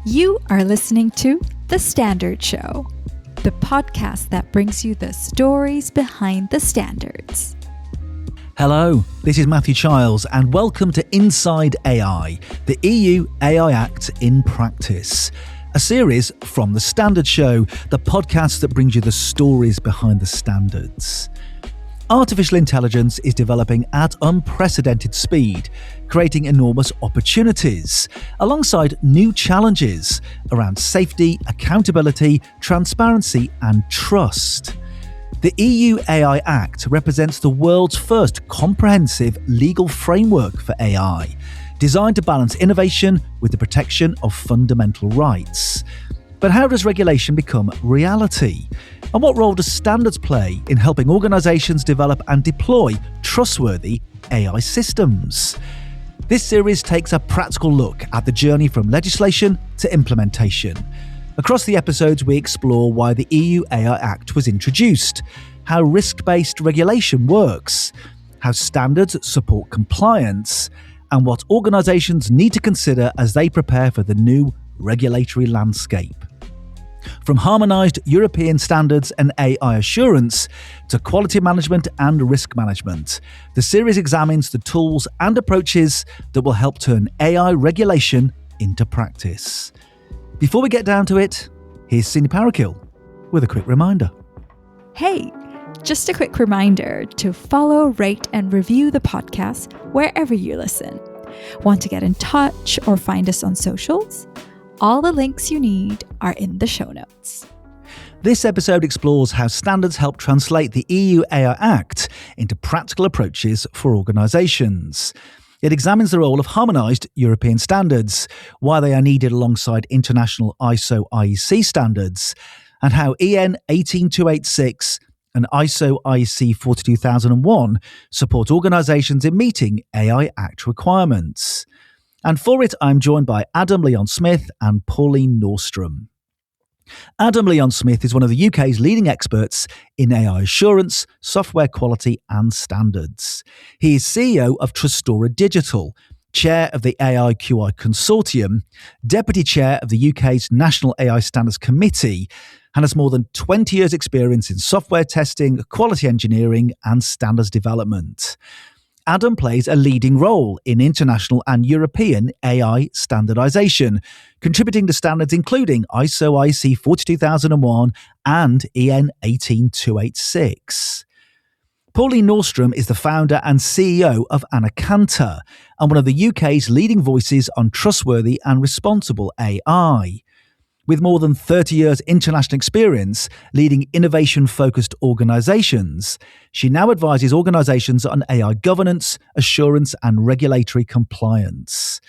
You are listening to The Standard Show, the podcast that brings you the stories behind the standards. Hello, this is Matthew Childs and welcome to Inside AI, the EU AI Act in practice. A series from The Standard Show, the podcast that brings you the stories behind the standards. Artificial intelligence is developing at unprecedented speed, creating enormous opportunities, alongside new challenges around safety, accountability, transparency and trust. The EU AI Act represents the world's first comprehensive legal framework for AI, designed to balance innovation with the protection of fundamental rights. But how does regulation become reality? And what role does standards play in helping organisations develop and deploy trustworthy AI systems? This series takes a practical look at the journey from legislation to implementation. Across the episodes, we explore why the EU AI Act was introduced, how risk-based regulation works, how standards support compliance, and what organisations need to consider as they prepare for the new regulatory landscape. From harmonised European standards and AI assurance to quality management and risk management, the series examines the tools and approaches that will help turn AI regulation into practice. Before we get down to it, here's Cindy Parakill with a quick reminder. Hey, just a quick reminder to follow, rate, and review the podcast wherever you listen. Want to get in touch or find us on socials? All the links you need are in the show notes. This episode explores how standards help translate the EU AI Act into practical approaches for organisations. It examines the role of harmonised European standards, why they are needed alongside international ISO IEC standards, and how EN 18286 and ISO IEC 42001 support organisations in meeting AI Act requirements. And for it, I'm joined by Adam Leon-Smith and Pauline Nordstrom. Adam Leon-Smith is one of the UK's leading experts in AI assurance, software quality and standards. He is CEO of Trustworthy Digital, Chair of the AI/QI Consortium, Deputy Chair of the UK's National AI Standards Committee, and has more than 20 years' experience in software testing, quality engineering and standards development. Adam plays a leading role in international and European AI standardization, contributing to standards including ISO IEC 42001 and EN 18286. Pauline Nordstrom is the founder and CEO of Anacanta and one of the UK's leading voices on trustworthy and responsible AI. With more than 30 years international experience leading innovation-focused organisations, she now advises organisations on AI governance, assurance and regulatory compliance.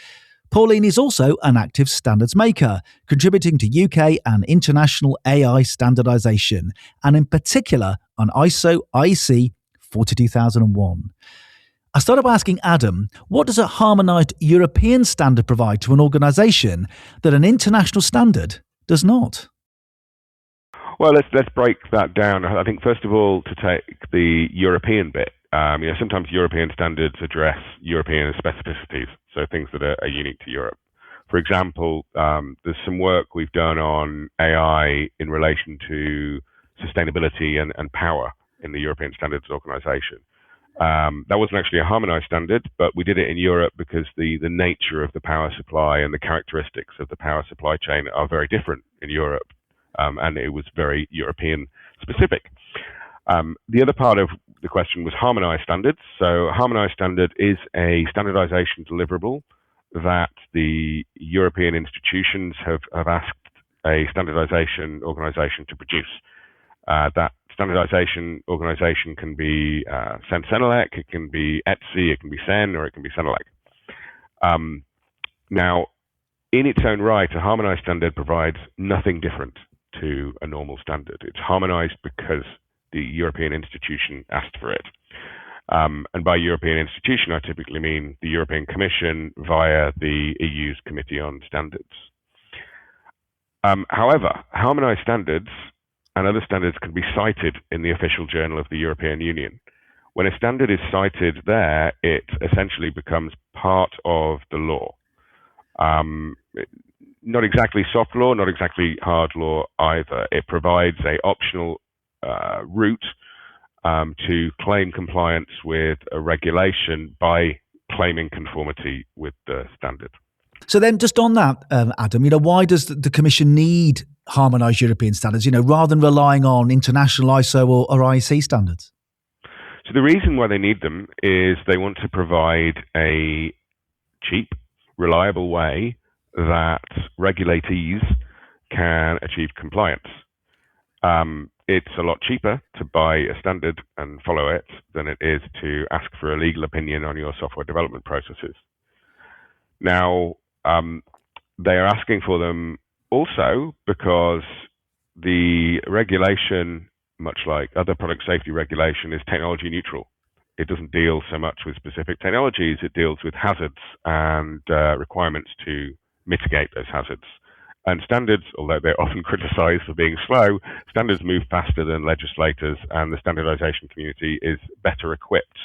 Pauline is also an active standards maker, contributing to UK and international AI standardisation, and in particular on ISO IEC 42001. I started by asking Adam, what does a harmonised European standard provide to an organisation that an international standard does not? Well, let's break that down. I think first of all, to take the European bit, sometimes European standards address European specificities, so things that are unique to Europe. For example, there's some work we've done on AI in relation to sustainability and power in the European Standards Organization. That wasn't actually a harmonized standard, but we did it in Europe because the nature of the power supply and the characteristics of the power supply chain are very different in Europe, and it was very European specific. The other part of the question was harmonized standards. So a harmonized standard is a standardization deliverable that the European institutions have asked a standardization organization to produce. That standardization organization can be Senelec, it can be ETSI, it can be CEN, or it can be Senelec. Now, in its own right, a harmonized standard provides nothing different to a normal standard. It's harmonized because the European institution asked for it. And by European institution, I typically mean the European Commission via the EU's Committee on Standards. However, harmonized standards and other standards can be cited in the official journal of the European Union. When a standard is cited there, it essentially becomes part of the law. not exactly soft law, not exactly hard law either. It provides a optional route to claim compliance with a regulation by claiming conformity with the standard. So then, just on that, Adam, why does the Commission need harmonised European standards, rather than relying on international ISO or IEC standards? So the reason why they need them is they want to provide a cheap, reliable way that regulatees can achieve compliance. It's a lot cheaper to buy a standard and follow it than it is to ask for a legal opinion on your software development processes. Now, they are asking for them also because the regulation, much like other product safety regulation, is technology neutral. It doesn't deal so much with specific technologies, it deals with hazards and requirements to mitigate those hazards. And standards, although they're often criticized for being slow, standards move faster than legislators, and the standardization community is better equipped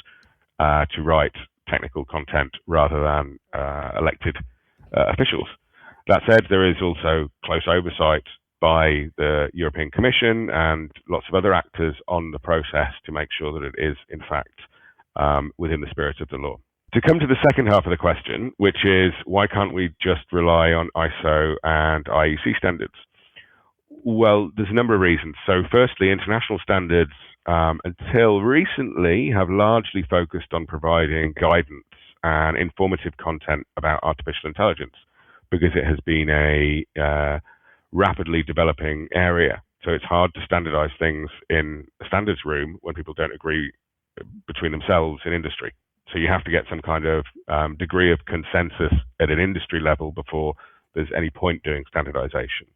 to write technical content rather than elected officials. That said, there is also close oversight by the European Commission and lots of other actors on the process to make sure that it is, in fact, within the spirit of the law. To come to the second half of the question, which is why can't we just rely on ISO and IEC standards? Well, there's a number of reasons. So firstly, international standards until recently have largely focused on providing guidance and informative content about artificial intelligence because it has been a rapidly developing area. So it's hard to standardize things in a standards room when people don't agree between themselves in industry. So you have to get some kind of degree of consensus at an industry level before there's any point doing standardization.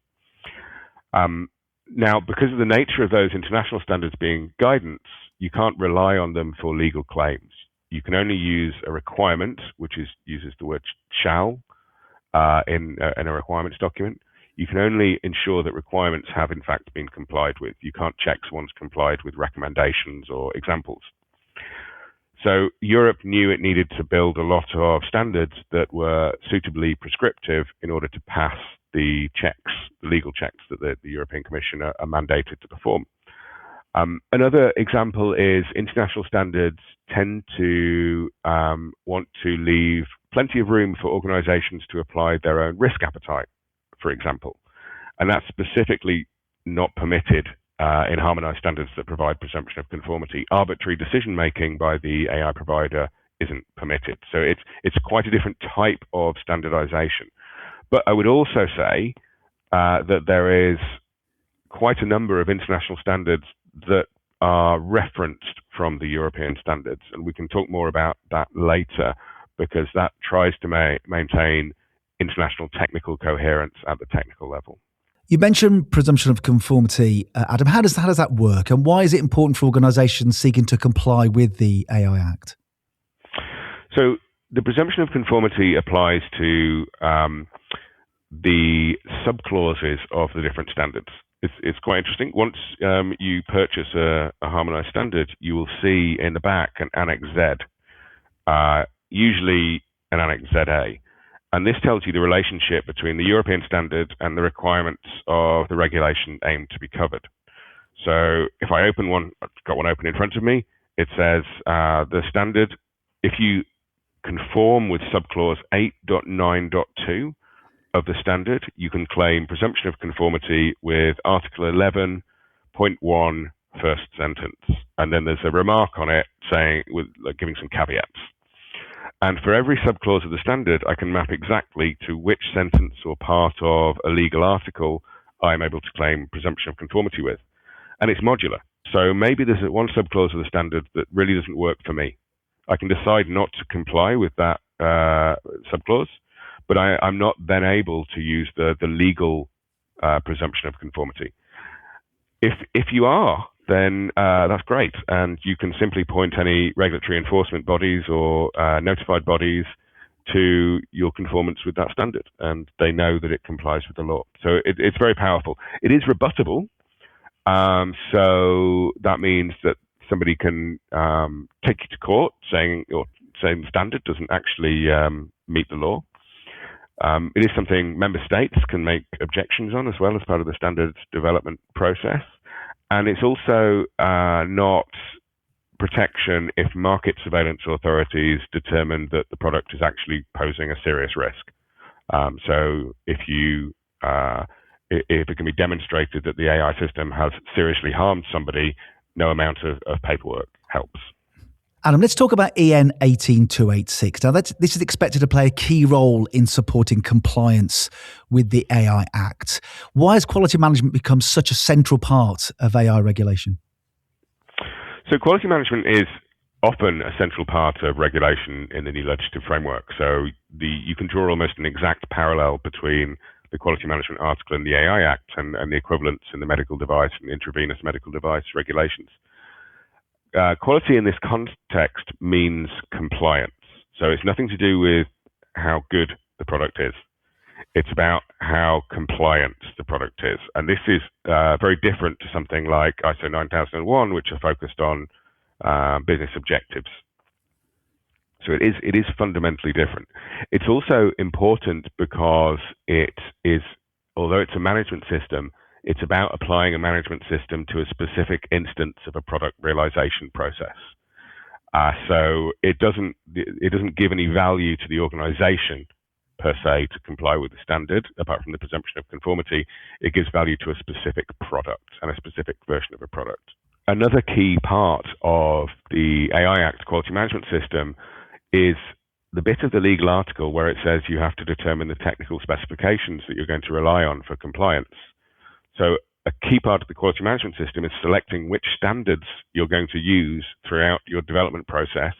Now, because of the nature of those international standards being guidance, you can't rely on them for legal claims. You can only use a requirement, which uses the word shall in a requirements document. You can only ensure that requirements have in fact been complied with. You can't check someone's complied with recommendations or examples. So Europe knew it needed to build a lot of standards that were suitably prescriptive in order to pass the checks, the legal checks that the European Commission are mandated to perform. Another example is international standards tend to want to leave plenty of room for organizations to apply their own risk appetite, for example. And that's specifically not permitted in harmonized standards that provide presumption of conformity. Arbitrary decision-making by the AI provider isn't permitted. So it's quite a different type of standardization. But I would also say that there is quite a number of international standards that are referenced from the European standards. And we can talk more about that later because that tries to maintain international technical coherence at the technical level. You mentioned presumption of conformity, Adam. How does that work, and why is it important for organisations seeking to comply with the AI Act? So the presumption of conformity applies to the subclauses of the different standards. It's quite interesting. Once you purchase a harmonised standard, you will see in the back an Annex Z, usually an Annex ZA. And this tells you the relationship between the European standard and the requirements of the regulation aimed to be covered. So if I open one, I've got one open in front of me, it says the standard, if you conform with subclause 8.9.2 of the standard, you can claim presumption of conformity with Article 11.1 first sentence. And then there's a remark on it saying, giving some caveats. And for every subclause of the standard, I can map exactly to which sentence or part of a legal article I'm able to claim presumption of conformity with. And it's modular. So maybe there's one subclause of the standard that really doesn't work for me. I can decide not to comply with that subclause, but I'm not then able to use the legal presumption of conformity. If you are, then that's great. And you can simply point any regulatory enforcement bodies or notified bodies to your conformance with that standard, and they know that it complies with the law. So it's very powerful. It is rebuttable. So that means that somebody can take you to court saying the standard doesn't actually meet the law. It is something member states can make objections on as well as part of the standards development process. And it's also not protection if market surveillance authorities determine that the product is actually posing a serious risk. So if it can be demonstrated that the AI system has seriously harmed somebody, no amount of paperwork helps. Adam, let's talk about EN 18286. Now, this is expected to play a key role in supporting compliance with the AI Act. Why has quality management become such a central part of AI regulation? So quality management is often a central part of regulation in the new legislative framework. So you can draw almost an exact parallel between the quality management article in the AI Act and the equivalents in the medical device and intravenous medical device regulations. Quality in this context means compliance. So it's nothing to do with how good the product is. It's about how compliant the product is. And this is very different to something like ISO 9001, which are focused on business objectives. So it is fundamentally different. It's also important because it is, although it's a management system, it's about applying a management system to a specific instance of a product realization process. So it doesn't give any value to the organization per se to comply with the standard, apart from the presumption of conformity. It gives value to a specific product and a specific version of a product. Another key part of the AI Act quality management system is the bit of the legal article where it says you have to determine the technical specifications that you're going to rely on for compliance. So a key part of the quality management system is selecting which standards you're going to use throughout your development process.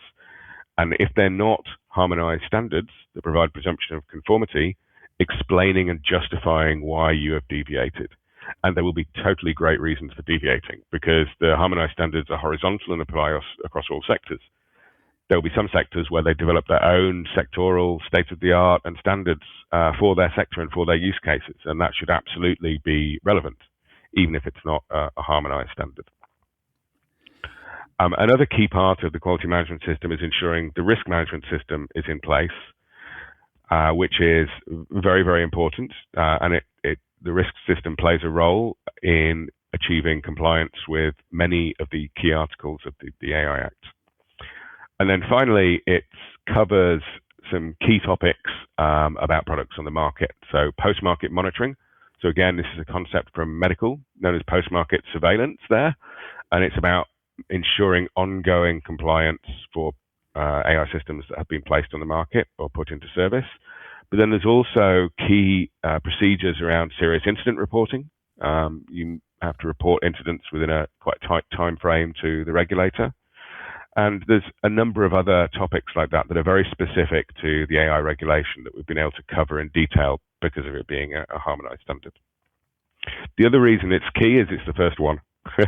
And if they're not harmonized standards that provide presumption of conformity, explaining and justifying why you have deviated. And there will be totally great reasons for deviating because the harmonized standards are horizontal and apply across all sectors. There will be some sectors where they develop their own sectoral state-of-the-art and standards for their sector and for their use cases, and that should absolutely be relevant, even if it's not a harmonized standard. Another key part of the quality management system is ensuring the risk management system is in place, which is very, very important, and the risk system plays a role in achieving compliance with many of the key articles of the AI Act. And then finally, it covers some key topics about products on the market. So post-market monitoring. So again, this is a concept from medical known as post-market surveillance there. And it's about ensuring ongoing compliance for AI systems that have been placed on the market or put into service. But then there's also key procedures around serious incident reporting. You have to report incidents within a quite tight time frame to the regulator. And there's a number of other topics like that that are very specific to the AI regulation that we've been able to cover in detail because of it being a harmonized standard. The other reason it's key is it's the first one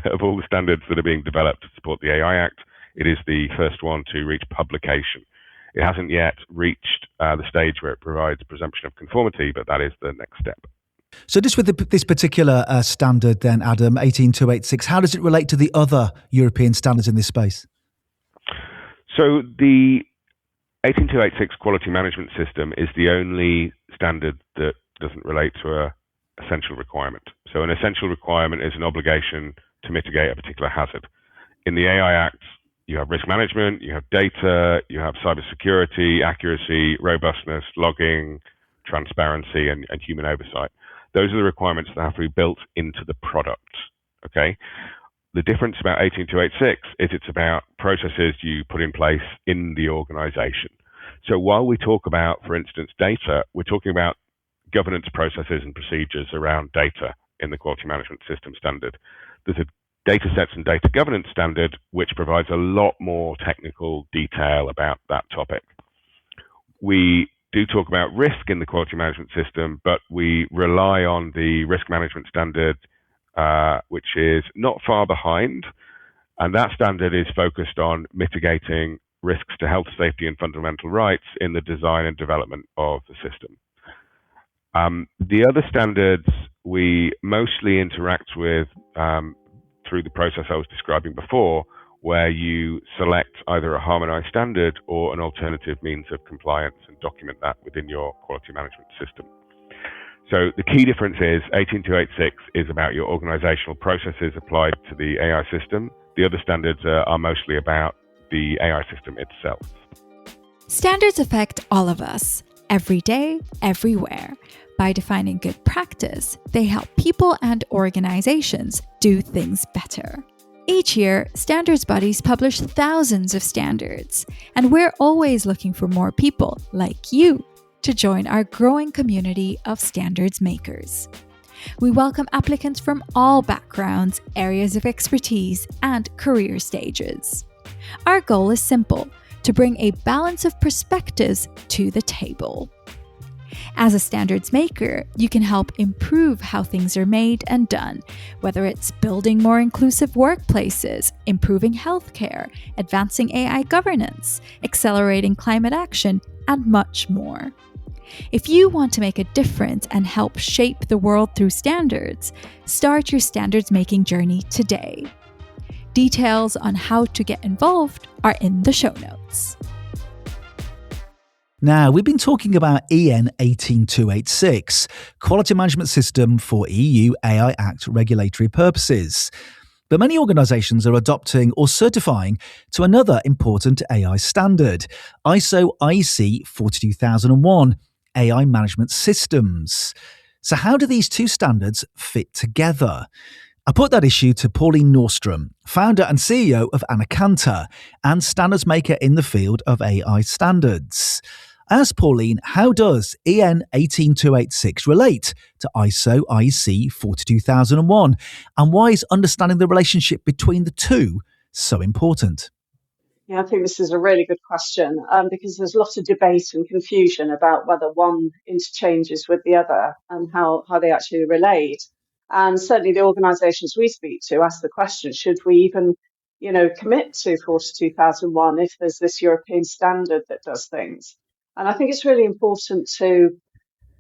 of all the standards that are being developed to support the AI Act. It is the first one to reach publication. It hasn't yet reached the stage where it provides presumption of conformity, but that is the next step. So just with this particular standard then, Adam, 18286, how does it relate to the other European standards in this space? So the 18286 quality management system is the only standard that doesn't relate to an essential requirement. So an essential requirement is an obligation to mitigate a particular hazard. In the AI Act, you have risk management, you have data, you have cybersecurity, accuracy, robustness, logging, transparency, and human oversight. Those are the requirements that have to be built into the product, okay? The difference about 18286 is it's about processes you put in place in the organization. So while we talk about, for instance, data, we're talking about governance processes and procedures around data in the quality management system standard. There's a data sets and data governance standard, which provides a lot more technical detail about that topic. We do talk about risk in the quality management system, but we rely on the risk management standard, which is not far behind. And that standard is focused on mitigating risks to health, safety, and fundamental rights in the design and development of the system. The other standards we mostly interact with through the process I was describing before, where you select either a harmonized standard or an alternative means of compliance and document that within your quality management system. So the key difference is 18286 is about your organizational processes applied to the AI system. The other standards are mostly about the AI system itself. Standards affect all of us, every day, everywhere. By defining good practice, they help people and organizations do things better. Each year, standards bodies publish thousands of standards, and we're always looking for more people like you to join our growing community of standards makers. We welcome applicants from all backgrounds, areas of expertise, and career stages. Our goal is simple: to bring a balance of perspectives to the table. As a standards maker, you can help improve how things are made and done, whether it's building more inclusive workplaces, improving healthcare, advancing AI governance, accelerating climate action, and much more. If you want to make a difference and help shape the world through standards, start your standards making journey today. Details on how to get involved are in the show notes. Now, we've been talking about EN 18286, Quality Management System for EU AI Act regulatory purposes. But many organisations are adopting or certifying to another important AI standard, ISO IEC 42001, AI Management Systems. So how do these two standards fit together? I put that issue to Pauline Nordstrom, founder and CEO of Anacanta and standards maker in the field of AI standards. I asked Pauline, how does EN 18286 relate to ISO IEC 42001, and why is understanding the relationship between the two so important? Yeah, I think this is a really good question because there's lots of debate and confusion about whether one interchanges with the other and how they actually relate. And certainly the organisations we speak to ask the question, should we even, commit to 42001 if there's this European standard that does things? And I think it's really important to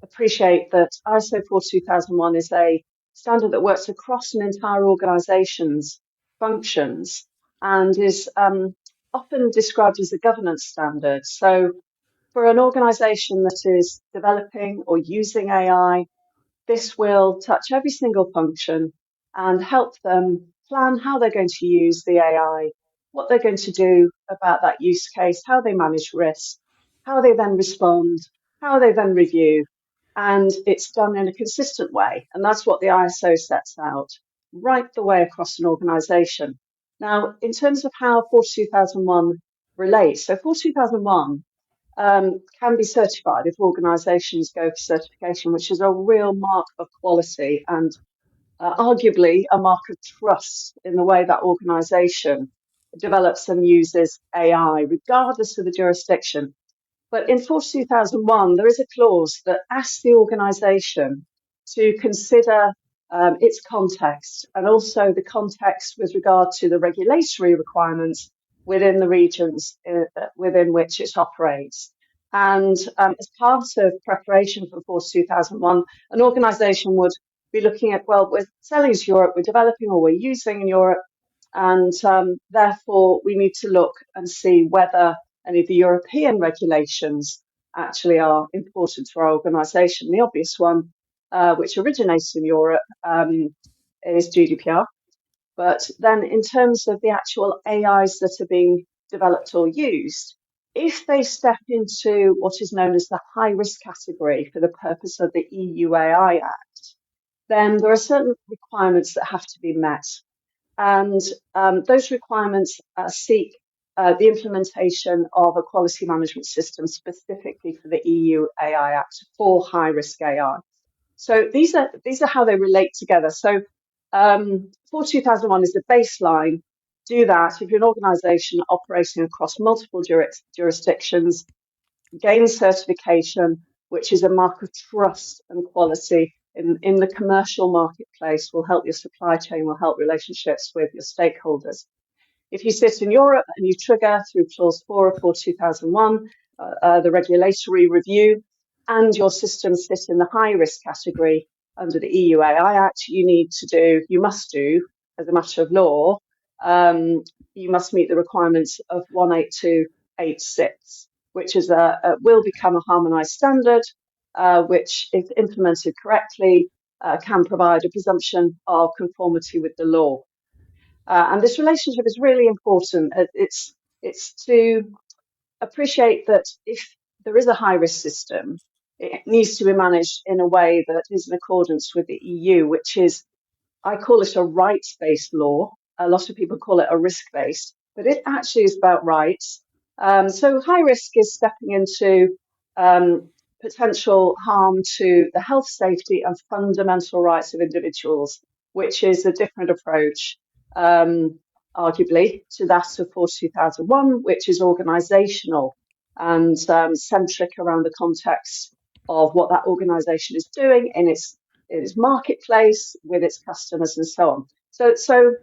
appreciate that ISO 42001 is a standard that works across an entire organisation's functions and is often described as a governance standard. So for an organisation that is developing or using AI, this will touch every single function and help them plan how they're going to use the AI, what they're going to do about that use case, how they manage risk, how they then respond, how they then review. And it's done in a consistent way. And that's what the ISO sets out right the way across an organisation. Now, in terms of how 42001 relates, so 42001 can be certified if organisations go for certification, which is a real mark of quality and arguably a mark of trust in the way that organisation develops and uses AI, regardless of the jurisdiction. But in 42001, there is a clause that asks the organisation to consider its context and also the context with regard to the regulatory requirements within the regions within which it operates. And as part of preparation for 42001, an organisation would be looking at, well, we're selling to Europe, we're developing or we're using in Europe, and therefore we need to look and see whether any of the European regulations actually are important to our organisation. The obvious one, which originates in Europe, is GDPR. But then in terms of the actual AIs that are being developed or used, if they step into what is known as the high risk category for the purpose of the EU AI Act, then there are certain requirements that have to be met. And those requirements seek the implementation of a quality management system specifically for the EU AI Act for high risk AI. So these are how they relate together. So 42001 is the baseline. Do that if you're an organisation operating across multiple jurisdictions, gain certification, which is a mark of trust and quality in the commercial marketplace, will help your supply chain, will help relationships with your stakeholders. If you sit in Europe and you trigger through clause 4 of 42001, the regulatory review, and your systems sit in the high risk category under the EU AI Act, you must do, as a matter of law, you must meet the requirements of 18286, which is will become a harmonised standard, which, if implemented correctly, can provide a presumption of conformity with the law. And this relationship is really important. It's to appreciate that if there is a high risk system, it needs to be managed in a way that is in accordance with the EU, which is, I call it a rights-based law. A lot of people call it a risk-based, but it actually is about rights. So high risk is stepping into potential harm to the health, safety, and fundamental rights of individuals, which is a different approach, arguably, to that of 42001, which is organisational and centric around the context of what that organisation is doing in its marketplace with its customers and so on. So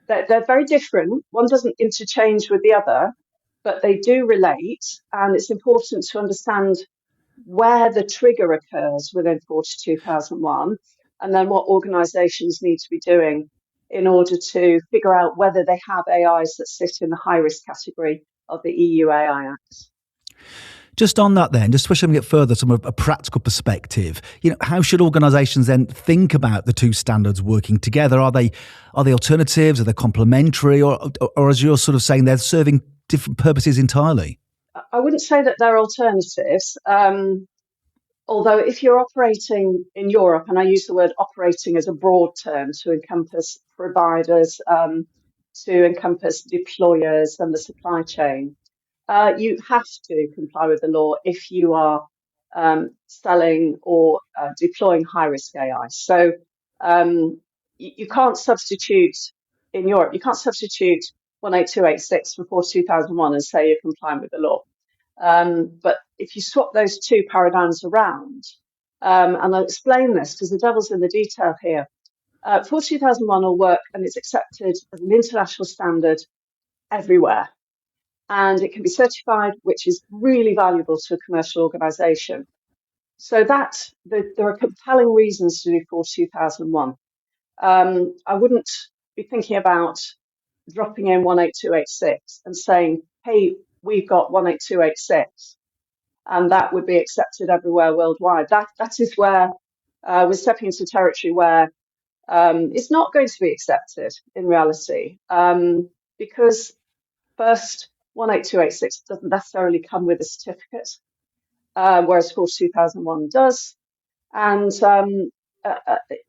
they're very different. One doesn't interchange with the other, but they do relate. And it's important to understand where the trigger occurs within 42001 and then what organizations need to be doing in order to figure out whether they have AIs that sit in the high risk category of the EU AI Act. Just on that then, just pushing it further from a practical perspective, how should organisations then think about the two standards working together? Are they alternatives? Are they complementary? Or as you're sort of saying, they're serving different purposes entirely? I wouldn't say that they're alternatives. Although if you're operating in Europe, and I use the word operating as a broad term to encompass providers, to encompass deployers and the supply chain, you have to comply with the law if you are selling or deploying high-risk AI. So you can't substitute in Europe. You can't substitute 18286 for 42001 and say you're complying with the law. But if you swap those two paradigms around, and I'll explain this because the devil's in the detail here, 42001 will work and it's accepted as an international standard everywhere. And it can be certified, which is really valuable to a commercial organisation. So that there are compelling reasons to do 42001. I wouldn't be thinking about dropping in 18286 and saying, hey, we've got 18286, and that would be accepted everywhere worldwide. That is where we're stepping into territory where it's not going to be accepted in reality, because first, 18286 doesn't necessarily come with a certificate, whereas 42001 does. And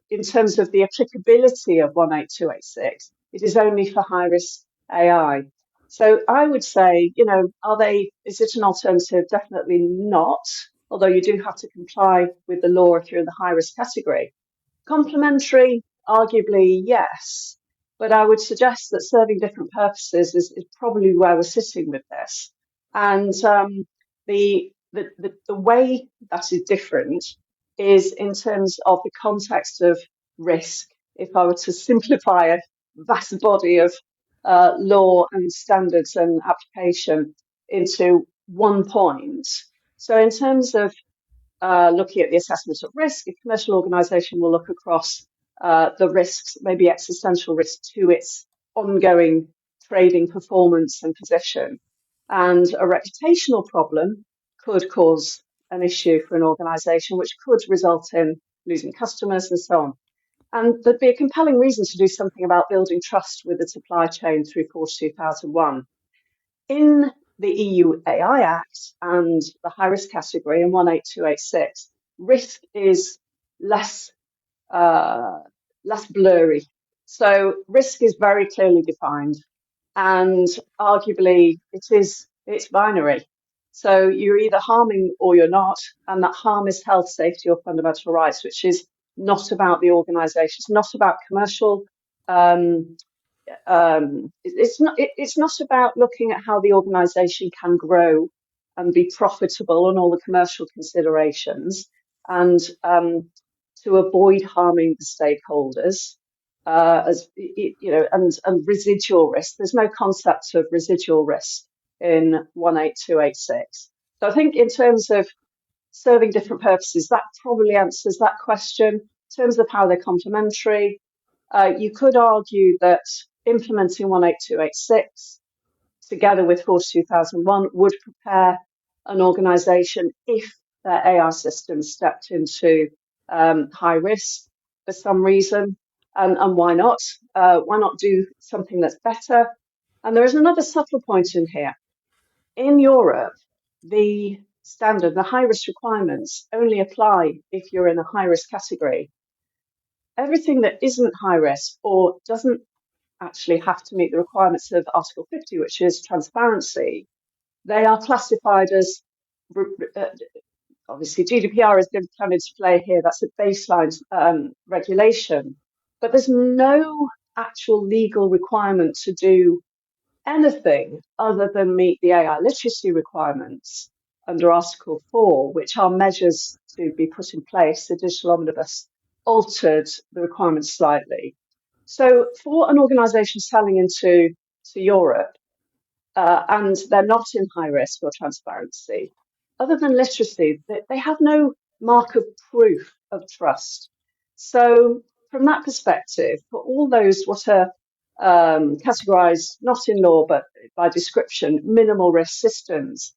in terms of the applicability of 18286, it is only for high-risk AI. So I would say, is it an alternative? Definitely not, although you do have to comply with the law if you're in the high-risk category. Complementary, arguably, yes. But I would suggest that serving different purposes is probably where we're sitting with this. And the way that is different is in terms of the context of risk. If I were to simplify a vast body of law and standards and application into one point. So in terms of looking at the assessment of risk, a commercial organisation will look across the risks, maybe existential risk to its ongoing trading performance and position. And a reputational problem could cause an issue for an organisation, which could result in losing customers and so on. And there'd be a compelling reason to do something about building trust with the supply chain through 42001. In the EU AI Act and the high risk category in 18286, risk is less blurry. So risk is very clearly defined, and arguably it's binary. So you're either harming or you're not, and that harm is health, safety, or fundamental rights, which is not about the organisation. It's not about commercial. It's not about looking at how the organisation can grow and be profitable and all the commercial considerations, and to avoid harming the stakeholders, and residual risk. There's no concept of residual risk in 18286. So I think in terms of serving different purposes, that probably answers that question. In terms of how they're complementary, you could argue that implementing 18286 together with 42001 would prepare an organisation if their AI system stepped into high risk for some reason. And why not? Why not do something that's better? And there is another subtle point in here. In Europe, the standard, the high risk requirements only apply if you're in a high risk category. Everything that isn't high risk or doesn't actually have to meet the requirements of Article 50, which is transparency, they are classified as, obviously GDPR is going to come into play here, that's a baseline regulation, but there's no actual legal requirement to do anything other than meet the AI literacy requirements under Article 4, which are measures to be put in place. The Digital Omnibus altered the requirements slightly. So for an organisation selling into Europe, and they're not in high risk or transparency, other than literacy, they have no mark of proof of trust. So from that perspective, for all those what are categorized not in law but by description minimal risk systems,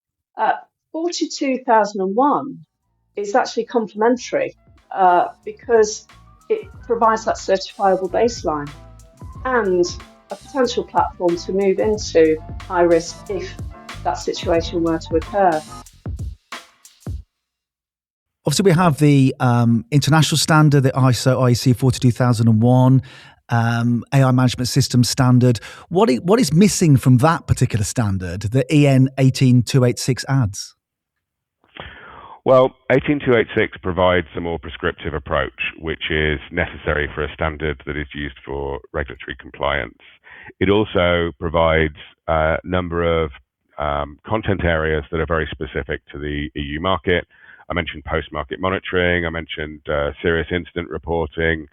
42001 is actually complementary because it provides that certifiable baseline and a potential platform to move into high risk if that situation were to occur. Obviously, we have the international standard, the ISO IEC 42001, AI management system standard. What is missing from that particular standard that EN 18286 adds? Well, 18286 provides a more prescriptive approach, which is necessary for a standard that is used for regulatory compliance. It also provides a number of content areas that are very specific to the EU market. I mentioned post-market monitoring. I mentioned serious incident reporting.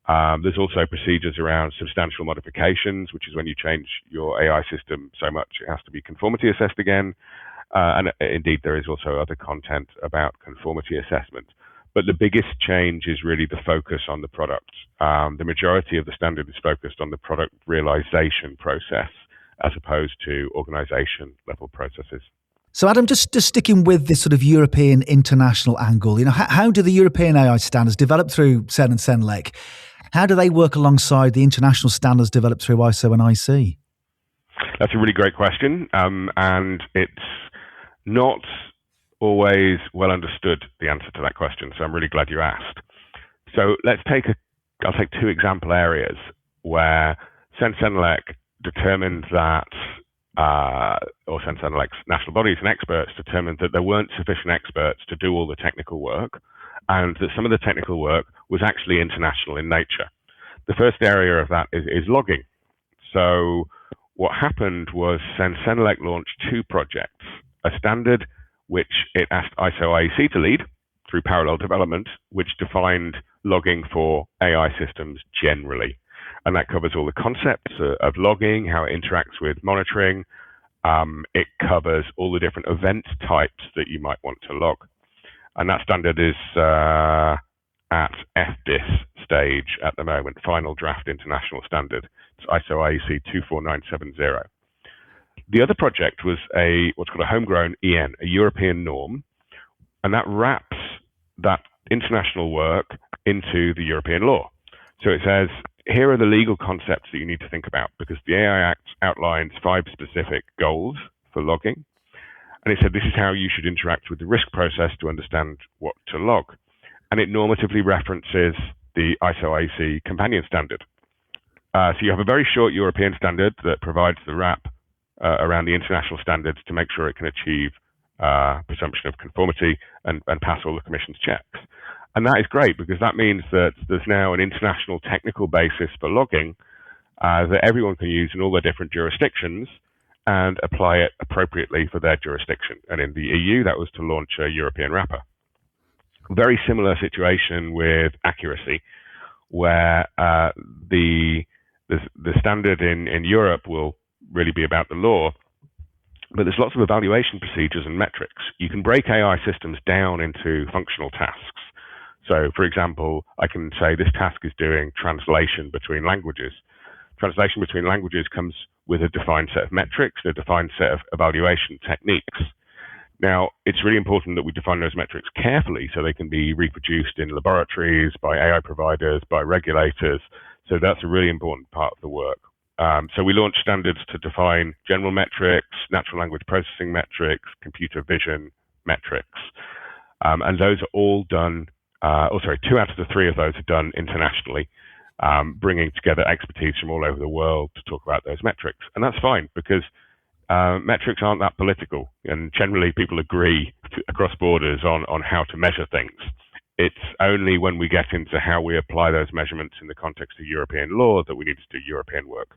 There's also procedures around substantial modifications, which is when you change your AI system so much it has to be conformity assessed again. And indeed, there is also other content about conformity assessment. But the biggest change is really the focus on the product. The majority of the standard is focused on the product realization process as opposed to organization level processes. So Adam, just sticking with this sort of European international angle, how do the European AI standards developed through CEN and CENELEC, how do they work alongside the international standards developed through ISO and IC? That's a really great question. And it's not always well understood, the answer to that question. So I'm really glad you asked. So I'll take two example areas where CEN CENELEC determined that, or CEN CENELEC's national bodies and experts determined that there weren't sufficient experts to do all the technical work, and that some of the technical work was actually international in nature. The first area of that is logging. So what happened was CEN CENELEC launched two projects, a standard which it asked ISO IEC to lead through parallel development, which defined logging for AI systems generally. And that covers all the concepts of logging, how it interacts with monitoring. It covers all the different event types that you might want to log. And that standard is at FDIS stage at the moment, final draft international standard. It's ISO IEC 24970. The other project was what's called a homegrown EN, a European norm, and that wraps that international work into the European law. So it says, here are the legal concepts that you need to think about, because the AI Act outlines 5 specific goals for logging. And it said, this is how you should interact with the risk process to understand what to log. And it normatively references the ISO IEC companion standard. So you have a very short European standard that provides the wrap around the international standards to make sure it can achieve presumption of conformity and pass all the Commission's checks. And that is great, because that means that there's now an international technical basis for logging that everyone can use in all their different jurisdictions and apply it appropriately for their jurisdiction. And in the EU, that was to launch a European wrapper. Very similar situation with accuracy, where the standard in Europe will really be about the law, but there's lots of evaluation procedures and metrics. You can break AI systems down into functional tasks. So, for example, I can say this task is doing translation between languages. translation between languages comes with a defined set of metrics and a defined set of evaluation techniques. Now, it's really important that we define those metrics carefully so they can be reproduced in laboratories, by AI providers, by regulators. So that's a really important part of the work. So we launched standards to define general metrics, natural language processing metrics, computer vision metrics. And those are all done, 2 out of the 3 of those are done internationally, bringing together expertise from all over the world to talk about those metrics. And that's fine because metrics aren't that political, and generally people agree across borders on how to measure things. It's only when we get into how we apply those measurements in the context of European law that we need to do European work.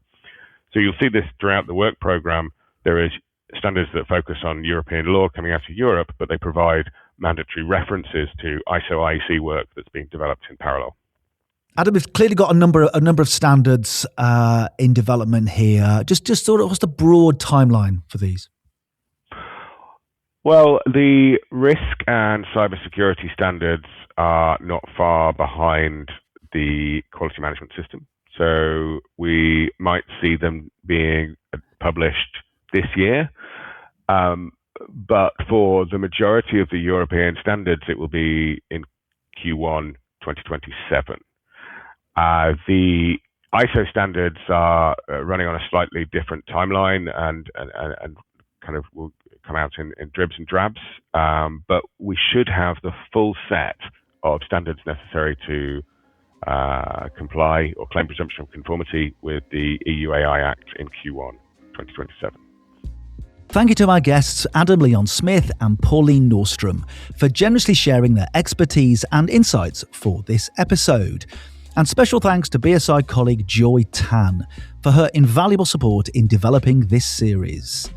So you'll see this throughout the work program. There is standards that focus on European law coming out of Europe, but they provide mandatory references to ISO IEC work that's being developed in parallel. Adam, we've clearly got a number of standards in development here. Just sort of, what's the broad timeline for these? Well, the risk and cybersecurity standards are not far behind the quality management system. So we might see them being published this year. But for the majority of the European standards, it will be in Q1 2027. The ISO standards are running on a slightly different timeline and kind of will come out in dribs and drabs. But we should have the full set of standards necessary to comply or claim presumption of conformity with the EU AI Act in Q1 2027. Thank you to our guests Adam Leon-Smith and Pauline Nordstrom for generously sharing their expertise and insights for this episode. And special thanks to BSI colleague Joy Tan for her invaluable support in developing this series.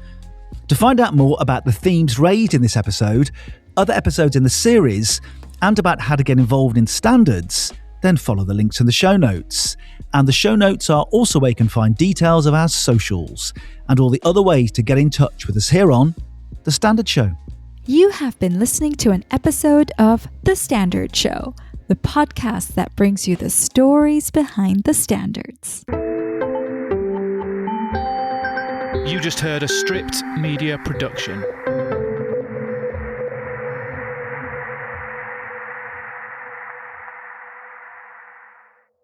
To find out more about the themes raised in this episode, other episodes in the series, and about how to get involved in standards, then follow the links in the show notes. And the show notes are also where you can find details of our socials and all the other ways to get in touch with us here on The Standard Show. You have been listening to an episode of The Standard Show, the podcast that brings you the stories behind the standards. You just heard a Stripped Media production.